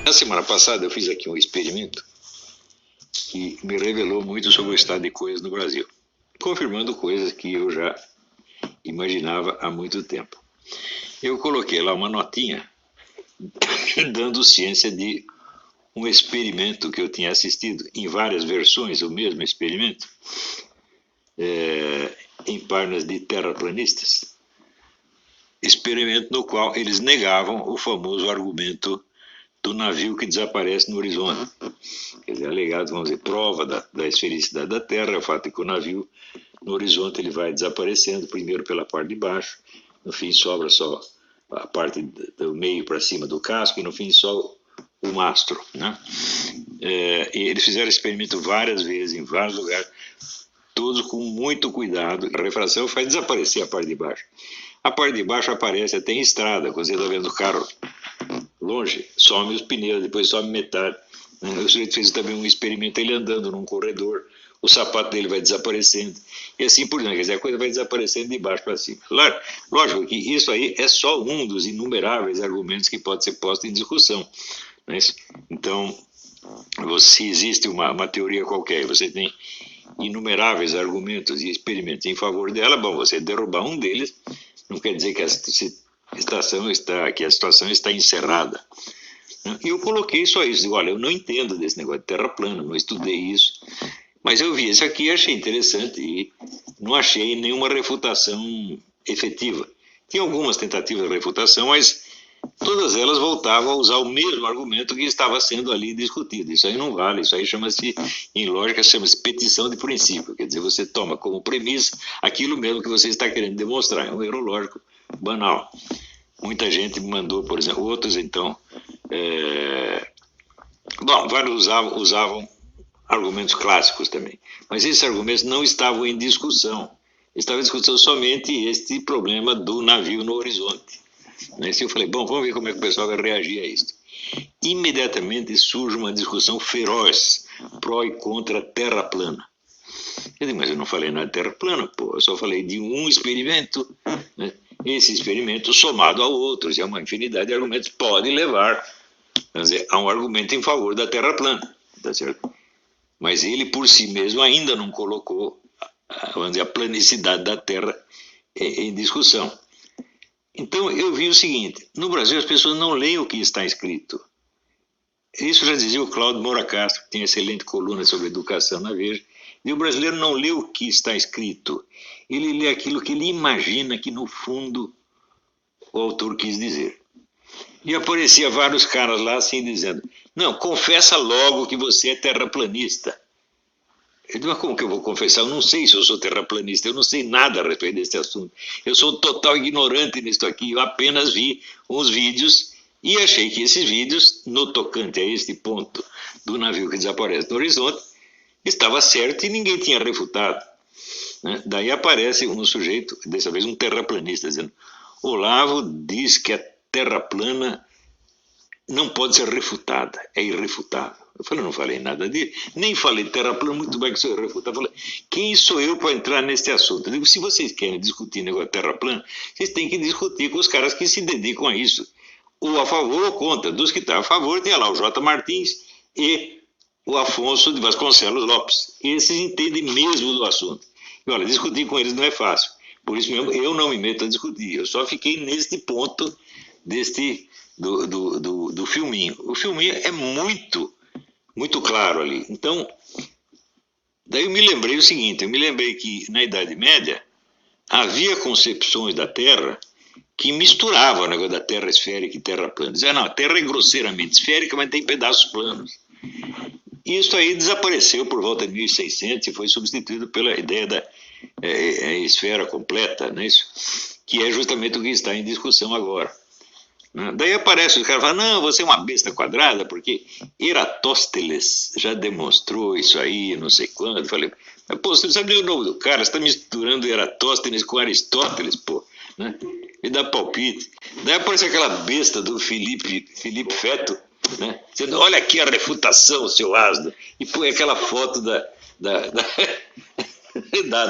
Na semana passada eu fiz aqui um experimento que me revelou muito sobre o estado de coisas no Brasil, confirmando coisas que eu já imaginava há muito tempo. Eu coloquei lá uma notinha dando ciência de um experimento que eu tinha assistido em várias versões, o mesmo experimento, em páginas de terraplanistas, experimento no qual eles negavam o famoso argumento do navio que desaparece no horizonte. Quer dizer, alegado, vamos dizer, prova da esfericidade da Terra, é o fato de que o navio, no horizonte, ele vai desaparecendo, primeiro pela parte de baixo, no fim sobra só a parte do meio para cima do casco, e no fim só o mastro. Né? E eles fizeram experimento várias vezes, em vários lugares, todos com muito cuidado. A refração faz desaparecer a parte de baixo. A parte de baixo aparece até em estrada, quando você está vendo o carro longe, some os pneus, depois some metade. O sujeito fez também um experimento, ele andando num corredor, o sapato dele vai desaparecendo, e assim por diante, quer dizer, a coisa vai desaparecendo de baixo para cima. Lógico que isso aí é só um dos inumeráveis argumentos que pode ser posto em discussão. Né? Então, se existe uma teoria qualquer, você tem inumeráveis argumentos e experimentos em favor dela, bom, você derrubar um deles não quer dizer que a situação está encerrada. E eu coloquei só isso, digo, olha, eu não entendo desse negócio de terra plana, não estudei isso, mas eu vi isso aqui e achei interessante e não achei nenhuma refutação efetiva. Tinha algumas tentativas de refutação, mas todas elas voltavam a usar o mesmo argumento que estava sendo ali discutido. Isso aí não vale, isso aí chama-se, em lógica, chama-se petição de princípio, quer dizer, você toma como premissa aquilo mesmo que você está querendo demonstrar, é um erro lógico banal. Muita gente mandou, por exemplo, outros então, vários usavam argumentos clássicos também, mas esses argumentos não estavam em discussão, estava em discussão somente este problema do navio no horizonte. Assim eu falei, bom, vamos ver como é que o pessoal vai reagir a isso. Imediatamente surge uma discussão feroz, pró e contra a terra plana. Eu digo, mas eu não falei nada de terra plana, pô, eu só falei de um experimento, né? Esse experimento somado a outros, e a uma infinidade de argumentos, pode levar, vamos dizer, a um argumento em favor da terra plana, tá certo? Mas ele por si mesmo ainda não colocou, vamos dizer, a planicidade da Terra em discussão. Então eu vi o seguinte, no Brasil as pessoas não leem o que está escrito. Isso já dizia o Cláudio Moura Castro, que tem excelente coluna sobre educação na Veja, e o brasileiro não lê o que está escrito, ele lê aquilo que ele imagina que no fundo o autor quis dizer. E aparecia vários caras lá assim dizendo, não, confessa logo que você é terraplanista. Eu digo, mas como que eu vou confessar? Eu não sei se eu sou terraplanista, eu não sei nada a respeito desse assunto. Eu sou um total ignorante nisso aqui, eu apenas vi uns vídeos e achei que esses vídeos, no tocante a este ponto do navio que desaparece no horizonte, estava certo e ninguém tinha refutado. Né? Daí aparece um sujeito, dessa vez um terraplanista, dizendo, Olavo diz que a terra plana não pode ser refutada, é irrefutável. Eu falei, não falei nada disso, nem falei terra plana, muito bem que sou irrefutável. Eu falei, quem sou eu para entrar neste assunto? Eu digo, se vocês querem discutir negócio de terra plana, vocês têm que discutir com os caras que se dedicam a isso, ou a favor ou contra. Dos que estão a favor, tem lá o J. Martins e o Afonso de Vasconcelos Lopes. Esses entendem mesmo do assunto. E olha, discutir com eles não é fácil. Por isso mesmo, eu não me meto a discutir. Eu só fiquei neste ponto do filminho. O filminho é muito claro ali. Então, daí eu me lembrei o seguinte, eu me lembrei que na Idade Média havia concepções da Terra que misturavam o negócio da Terra esférica e Terra plana. Dizia, não, a Terra é grosseiramente esférica, mas tem pedaços planos. E isso aí desapareceu por volta de 1600 e foi substituído pela ideia da esfera completa, não é isso? Que é justamente o que está em discussão agora. Daí aparece os caras e falam, não, você é uma besta quadrada, porque Eratóstenes já demonstrou isso aí, não sei quando. Eu falei, mas pô, você não sabe nem o nome do cara, você está misturando Eratóstenes com Aristóteles, pô. Né? Me dá palpite. Daí aparece aquela besta do Felipe Feto, né? Dizendo, olha aqui a refutação, seu asno. E põe aquela foto da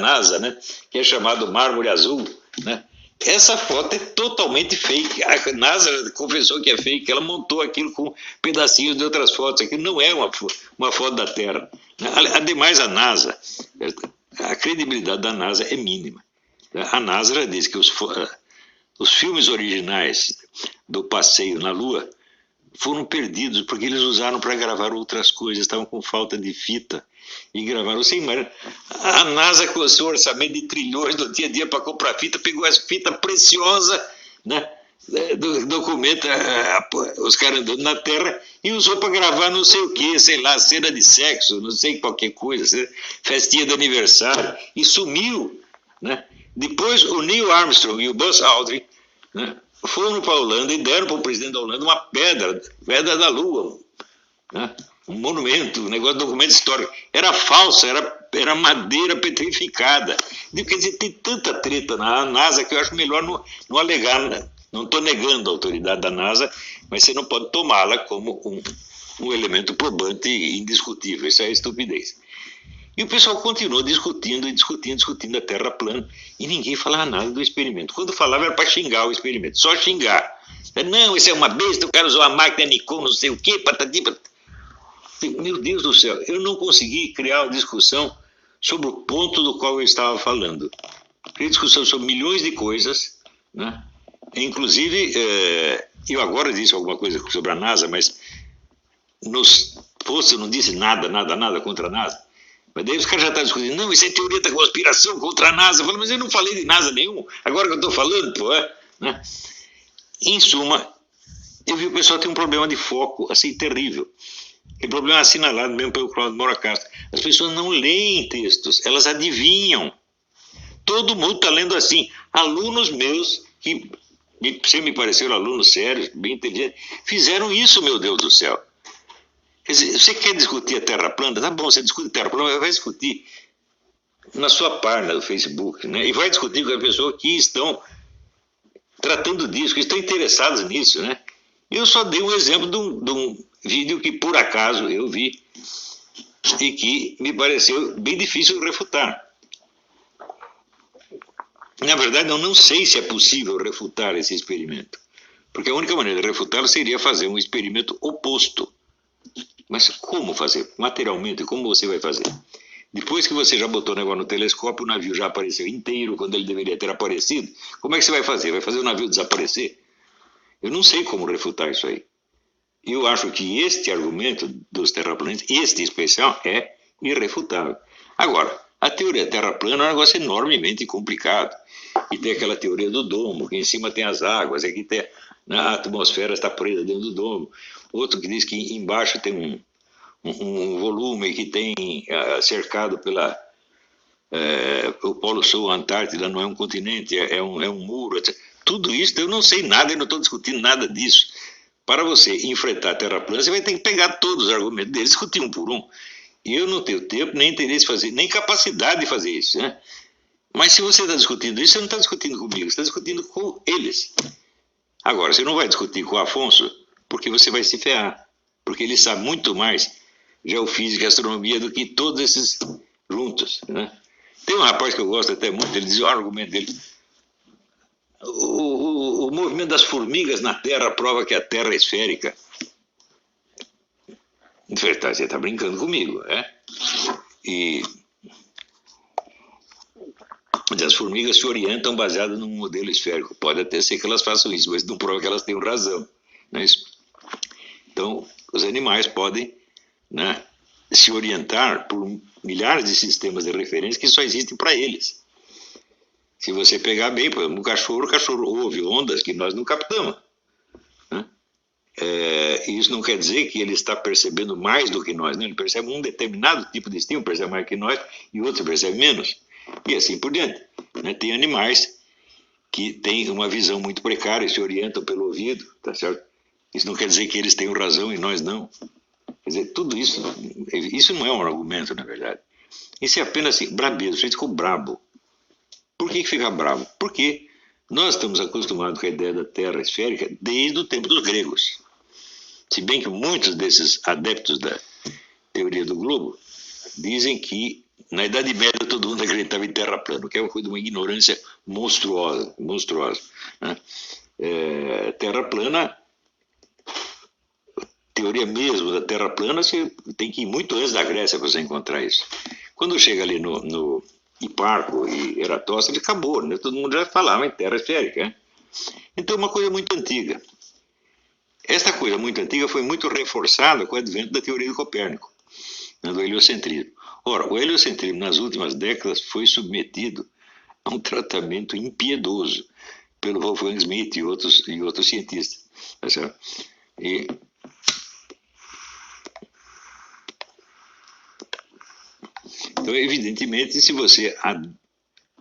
NASA, né? Que é chamado Mármore Azul, né? Essa foto é totalmente fake. A NASA confessou que é fake. Ela montou aquilo com pedacinhos de outras fotos. Aquilo não é uma foto da Terra. Ademais, a NASA, a credibilidade da NASA é mínima. A NASA já disse que os filmes originais do passeio na Lua foram perdidos porque eles usaram para gravar outras coisas, estavam com falta de fita e gravaram. Você imagina, a NASA com o seu orçamento de trilhões do dia a dia para comprar fita, pegou essa fita preciosa, né, do documento, os caras andando na Terra, e usou para gravar não sei o que, sei lá, cena de sexo, não sei qualquer coisa, festinha de aniversário, e sumiu, né? Depois o Neil Armstrong e o Buzz Aldrin, né, foram para a Holanda e deram para o presidente da Holanda uma pedra da Lua, né? Um monumento, um negócio de documento histórico. Era falsa, era madeira petrificada. Quer dizer, tem tanta treta na NASA que eu acho melhor não alegar. Né? Não estou negando a autoridade da NASA, mas você não pode tomá-la como um elemento probante e indiscutível. Isso é estupidez. E o pessoal continuou discutindo a Terra plana, e ninguém falava nada do experimento. Quando falava era para xingar o experimento, só xingar. Não, isso é uma besta, o cara usou a máquina Nikon, não sei o quê, patati. Meu Deus do céu, eu não consegui criar uma discussão sobre o ponto do qual eu estava falando. Criei discussão sobre milhões de coisas, né? Inclusive, eu agora disse alguma coisa sobre a NASA, mas nos posts eu não disse nada contra a NASA. Mas daí os caras já estão discutindo, não, isso é teoria da conspiração contra a NASA. Eu falo, mas eu não falei de NASA nenhum, agora que eu estou falando, pô, né? Em suma, eu vi que o pessoal tem um problema de foco, assim, terrível. Tem problema assinalado mesmo pelo Cláudio Moura Castro. As pessoas não leem textos, elas adivinham. Todo mundo está lendo assim. Alunos meus, que sempre me pareceram alunos sérios, bem inteligentes, fizeram isso, meu Deus do céu. Quer dizer, você quer discutir a Terra plana? Tá bom, você discute a Terra plana, vai discutir na sua página do Facebook, né? E vai discutir com as pessoas que estão tratando disso, que estão interessados nisso, né? Eu só dei um exemplo de um vídeo que, por acaso, eu vi e que me pareceu bem difícil de refutar. Na verdade, eu não sei se é possível refutar esse experimento, porque a única maneira de refutá-lo seria fazer um experimento oposto. Mas como fazer? Materialmente, como você vai fazer? Depois que você já botou o negócio no telescópio, o navio já apareceu inteiro quando ele deveria ter aparecido, como é que você vai fazer? Vai fazer o navio desaparecer? Eu não sei como refutar isso aí. Eu acho que este argumento dos terraplanistas, este especial, é irrefutável. Agora, a teoria terra plana é um negócio enormemente complicado. E tem aquela teoria do domo, que em cima tem as águas, aqui tem a atmosfera está presa dentro do domo. Outro que diz que embaixo tem um volume que tem cercado pela o Polo Sul, a Antártida não é um continente, é um muro, etc. Tudo isso eu não sei nada, eu não estou discutindo nada disso. Para você enfrentar a Terra plana, você vai ter que pegar todos os argumentos deles, discutir um por um. E eu não tenho tempo, nem interesse de fazer, nem capacidade de fazer isso, né? Mas se você está discutindo isso, você não está discutindo comigo, você está discutindo com eles. Agora, você não vai discutir com o Afonso, porque você vai se ferrar. Porque ele sabe muito mais geofísica e astronomia do que todos esses juntos, né? Tem um rapaz que eu gosto até muito, ele diz o argumento dele. O movimento das formigas na Terra prova que a Terra é esférica. Você está brincando comigo, né? E as formigas se orientam baseadas num modelo esférico. Pode até ser que elas façam isso, mas não prova que elas tenham razão. Não é isso? Então, os animais podem, né, se orientar por milhares de sistemas de referência que só existem para eles. Se você pegar bem, por exemplo, o cachorro ouve ondas que nós não captamos. Né? Isso não quer dizer que ele está percebendo mais do que nós. Né? Ele percebe um determinado tipo de estímulo, percebe mais que nós, e outro percebe menos. E assim por diante. Né? Tem animais que têm uma visão muito precária e se orientam pelo ouvido, tá certo? Isso não quer dizer que eles tenham razão e nós não. Quer dizer, tudo isso não é um argumento, na verdade. Isso é apenas assim, brabeza, o sujeito ficou brabo. Por que fica bravo? Porque nós estamos acostumados com a ideia da Terra esférica desde o tempo dos gregos. Se bem que muitos desses adeptos da teoria do globo dizem que Na Idade Média todo mundo acreditava em terra plana, que é uma coisa de uma ignorância monstruosa, monstruosa, né? Terra plana, teoria mesmo da terra plana, você tem que ir muito antes da Grécia para você encontrar isso. Quando chega ali no Hiparco e Eratóstenes, acabou, né? Todo mundo já falava em terra esférica, né? Então é uma coisa muito antiga. Esta coisa muito antiga foi muito reforçada com o advento da teoria de Copérnico, né, do heliocentrismo. Ora, o heliocentrismo nas últimas décadas foi submetido a um tratamento impiedoso pelo Wolfgang Schmidt e outros cientistas. Tá certo? Então, evidentemente, se você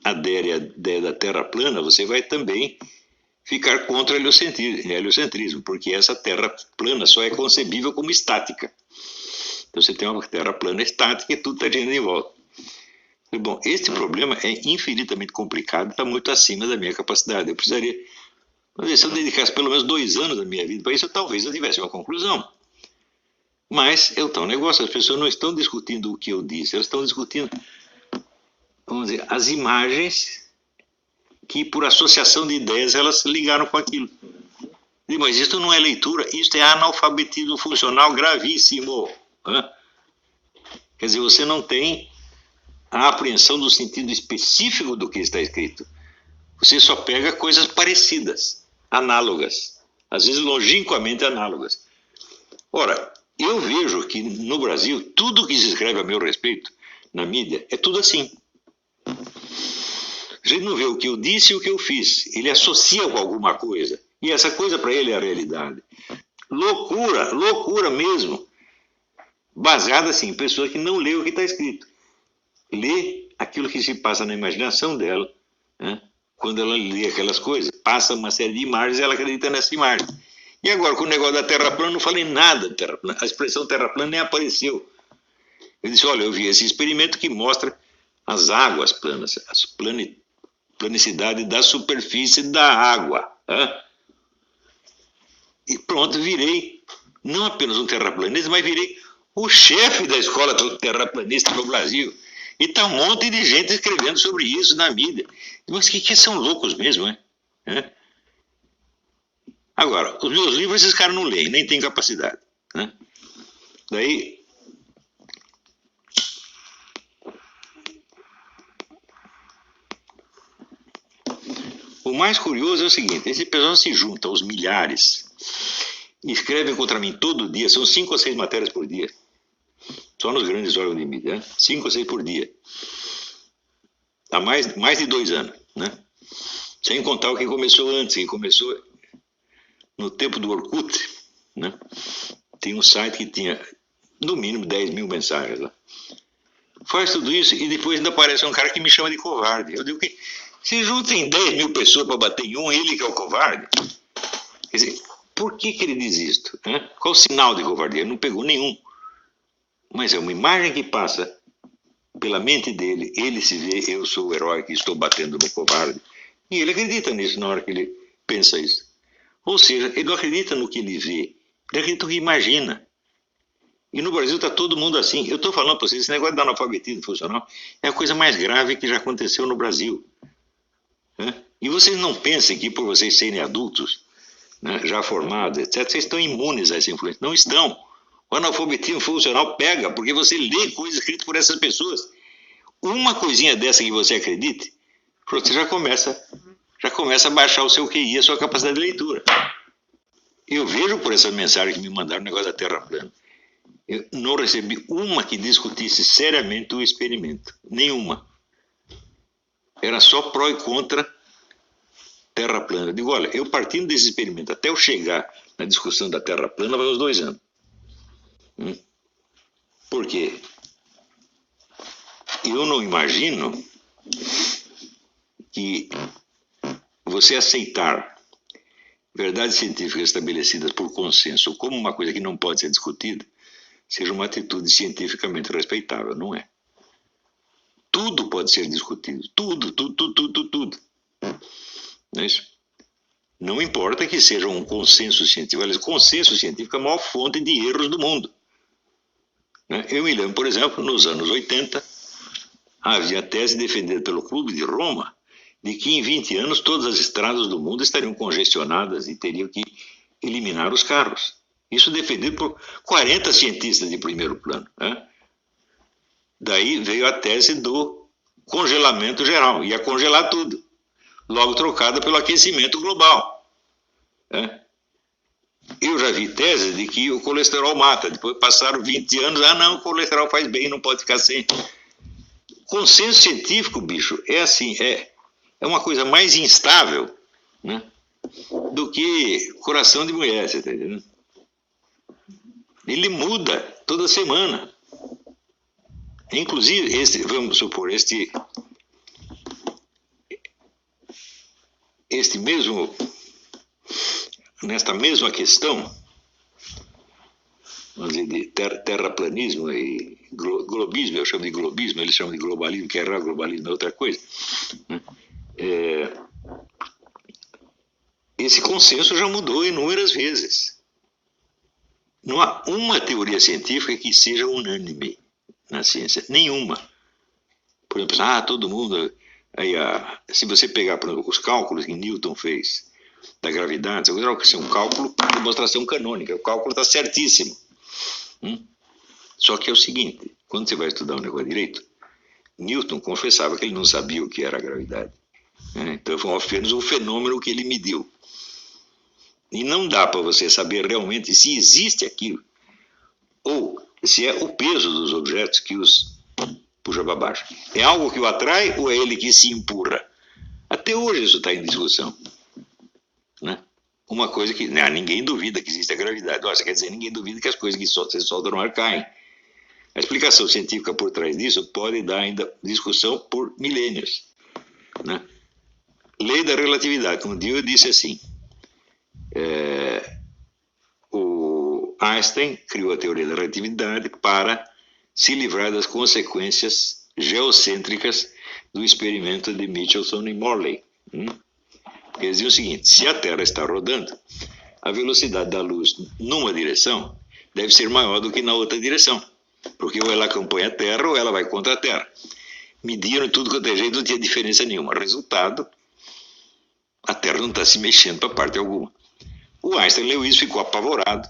adere à ideia da Terra plana, você vai também ficar contra o heliocentrismo, porque essa Terra plana só é concebível como estática. Então você tem uma Terra plana estática e tudo está girando em volta. Bom, este problema é infinitamente complicado, está muito acima da minha capacidade. Eu precisaria, se eu dedicasse pelo menos 2 anos da minha vida para isso, talvez eu tivesse uma conclusão. Mas é o tal negócio, as pessoas não estão discutindo o que eu disse, elas estão discutindo, vamos dizer, as imagens que por associação de ideias elas se ligaram com aquilo. Mas isso não é leitura, isso é analfabetismo funcional gravíssimo. Né? Quer dizer, você não tem a apreensão do sentido específico do que está escrito. Você só pega coisas parecidas, análogas, às vezes longínquamente análogas. Ora, eu vejo que no Brasil, tudo que se escreve a meu respeito na mídia é tudo assim. A gente não vê o que eu disse e o que eu fiz. Ele associa com alguma coisa. E essa coisa para ele é a realidade. Loucura, loucura mesmo. Baseada assim, em pessoas que não lê o que está escrito. Lê aquilo que se passa na imaginação dela, né? Quando ela lê aquelas coisas, passa uma série de imagens e ela acredita nessa imagem. E agora, com o negócio da Terra plana, não falei nada de Terra plana. A expressão Terra plana nem apareceu. Eu disse, olha, eu vi esse experimento que mostra as águas planas, a planicidade da superfície da água. Né? E pronto, virei não apenas um terraplanista, mas virei o chefe da escola terraplanista no Brasil. E está um monte de gente escrevendo sobre isso na mídia. Mas que são loucos mesmo, né? Agora, os meus livros esses caras não leem, nem têm capacidade. Né? Daí, o mais curioso é o seguinte, esse pessoal se junta aos milhares e escrevem contra mim todo dia, são 5 ou 6 matérias por dia. Só nos grandes órgãos de mídia, né? 5 ou 6 por dia. Há mais de 2 anos, né? Sem contar o que começou antes, que começou no tempo do Orkut, né? Tem um site que tinha, no mínimo, 10 mil mensagens lá. Faz tudo isso e depois ainda aparece um cara que me chama de covarde. Eu digo que se juntem 10 mil pessoas para bater em um, ele que é o covarde. Quer dizer, por que ele diz isto? Né? Qual o sinal de covardia? Ele não pegou nenhum. Mas é uma imagem que passa pela mente dele, ele se vê, eu sou o herói que estou batendo no covarde. E ele acredita nisso na hora que ele pensa isso. Ou seja, ele não acredita no que ele vê, ele acredita no que imagina. E no Brasil está todo mundo assim. Eu estou falando para vocês, esse negócio de analfabetismo funcional é a coisa mais grave que já aconteceu no Brasil. Né? E vocês não pensem que por vocês serem adultos, né, já formados, etc., vocês estão imunes a essa influência. Não estão. O analfabetismo funcional pega, porque você lê coisas escritas por essas pessoas. Uma coisinha dessa que você acredite, você já começa a baixar o seu QI, a sua capacidade de leitura. Eu vejo por essas mensagens que me mandaram o negócio da Terra plana. Eu não recebi uma que discutisse seriamente o experimento. Nenhuma. Era só pró e contra Terra plana. Eu digo, olha, eu partindo desse experimento até eu chegar na discussão da Terra plana, vai uns 2 anos. Por quê? Eu não imagino que você aceitar verdades científicas estabelecidas por consenso como uma coisa que não pode ser discutida seja uma atitude cientificamente respeitável, não é? Tudo pode ser discutido, tudo. Não é isso? Não importa que seja um consenso científico, aliás, consenso científico é a maior fonte de erros do mundo. Eu me lembro, por exemplo, nos anos 80, havia a tese defendida pelo Clube de Roma de que em 20 anos todas as estradas do mundo estariam congestionadas e teriam que eliminar os carros. Isso defendido por 40 cientistas de primeiro plano. Né? Daí veio a tese do congelamento geral, ia congelar tudo, logo trocada pelo aquecimento global. Né? Eu já vi tese de que o colesterol mata, depois passaram 20 anos, não, o colesterol faz bem, não pode ficar sem. Consenso científico, bicho, é assim, é uma coisa mais instável, né, do que coração de mulher, você está entendendo? Ele muda toda semana. Inclusive, vamos supor, nesta mesma questão, vamos dizer, de terraplanismo e globismo, eu chamo de globismo, eles chamam de globalismo, que é errar, globalismo é outra coisa. Né? Esse consenso já mudou inúmeras vezes. Não há uma teoria científica que seja unânime na ciência, nenhuma. Por exemplo, todo mundo... se você pegar, por exemplo, os cálculos que Newton fez da gravidade, você vai ser um cálculo de demonstração canônica, o cálculo está certíssimo. Só que é o seguinte, quando você vai estudar um negócio direito, Newton confessava que ele não sabia o que era a gravidade. Então foi apenas um fenômeno que ele mediu. E não dá para você saber realmente se existe aquilo, ou se é o peso dos objetos que os puxa para baixo. É algo que o atrai ou é ele que se empurra? Até hoje isso está em discussão. Né? Uma coisa que ninguém duvida que existe a gravidade. Nossa, quer dizer, ninguém duvida que as coisas que você solta no ar caem. A explicação científica por trás disso pode dar ainda discussão por milênios. Né? Lei da relatividade. Um dia eu disse assim, o Einstein criou a teoria da relatividade para se livrar das consequências geocêntricas do experimento de Michelson e Morley. Quer dizer o seguinte, se a Terra está rodando, a velocidade da luz numa direção deve ser maior do que na outra direção, porque ou ela acompanha a Terra ou ela vai contra a Terra. Mediram tudo quanto é jeito, não tinha diferença nenhuma. Resultado, a Terra não está se mexendo para parte alguma. O Einstein leu isso, ficou apavorado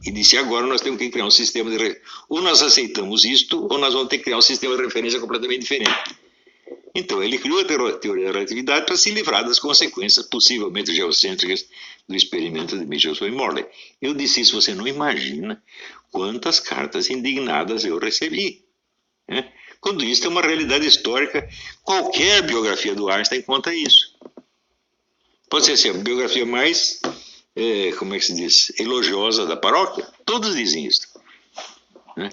e disse, agora nós temos que criar um sistema de... Ou nós aceitamos isto, ou nós vamos ter que criar um sistema de referência completamente diferente. Então, ele criou a teoria da relatividade para se livrar das consequências possivelmente geocêntricas do experimento de Michelson e Morley. Eu disse isso, você não imagina quantas cartas indignadas eu recebi. Né? Quando isso é uma realidade histórica, qualquer biografia do Einstein conta isso. Pode ser assim, a biografia mais, como é que se diz, elogiosa da paróquia, todos dizem isso. Né?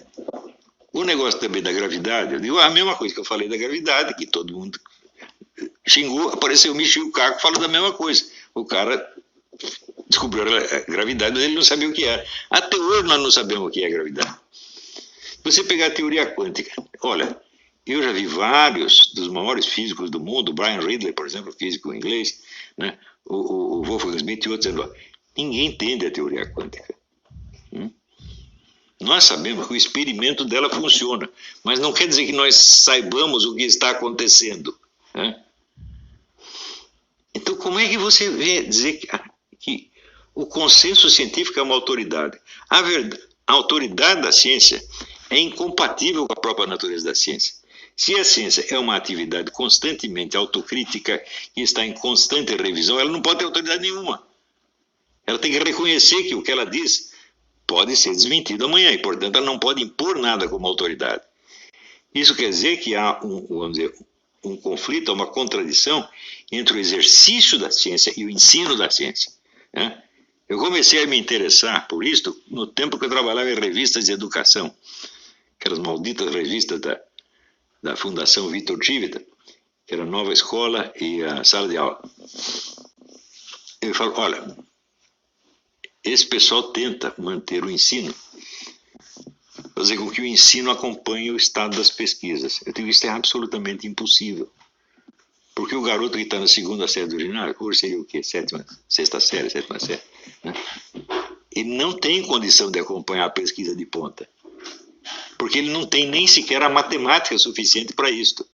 O negócio também da gravidade, eu digo a mesma coisa que eu falei da gravidade, que todo mundo xingou, apareceu o Michio Kaku falando da mesma coisa. O cara descobriu a gravidade, mas ele não sabia o que era. Até hoje nós não sabemos o que é a gravidade. Você pegar a teoria quântica, olha, eu já vi vários dos maiores físicos do mundo, Brian Ridley, por exemplo, físico inglês, né? o Wolfgang Schmidt e outros, ninguém entende a teoria quântica. Nós sabemos que o experimento dela funciona, mas não quer dizer que nós saibamos o que está acontecendo. Né? Então, como é que você vê dizer que o consenso científico é uma autoridade? A autoridade da ciência é incompatível com a própria natureza da ciência. Se a ciência é uma atividade constantemente autocrítica, que está em constante revisão, ela não pode ter autoridade nenhuma. Ela tem que reconhecer que o que ela diz pode ser desmentido amanhã e, portanto, ela não pode impor nada como autoridade. Isso quer dizer que há um conflito, uma contradição entre o exercício da ciência e o ensino da ciência. Né? Eu comecei a me interessar por isto no tempo que eu trabalhava em revistas de educação, aquelas malditas revistas da Fundação Vitor Tivita, que era a Nova Escola e a Sala de Aula. Eu falo, olha, esse pessoal tenta manter o ensino, fazer com que o ensino acompanhe o estado das pesquisas. Eu digo que isso é absolutamente impossível. Porque o garoto que está na segunda série do ginásio, hoje seria o quê? Sexta série, sétima série. Né? Ele não tem condição de acompanhar a pesquisa de ponta. porque ele não tem nem sequer a matemática suficiente para isto.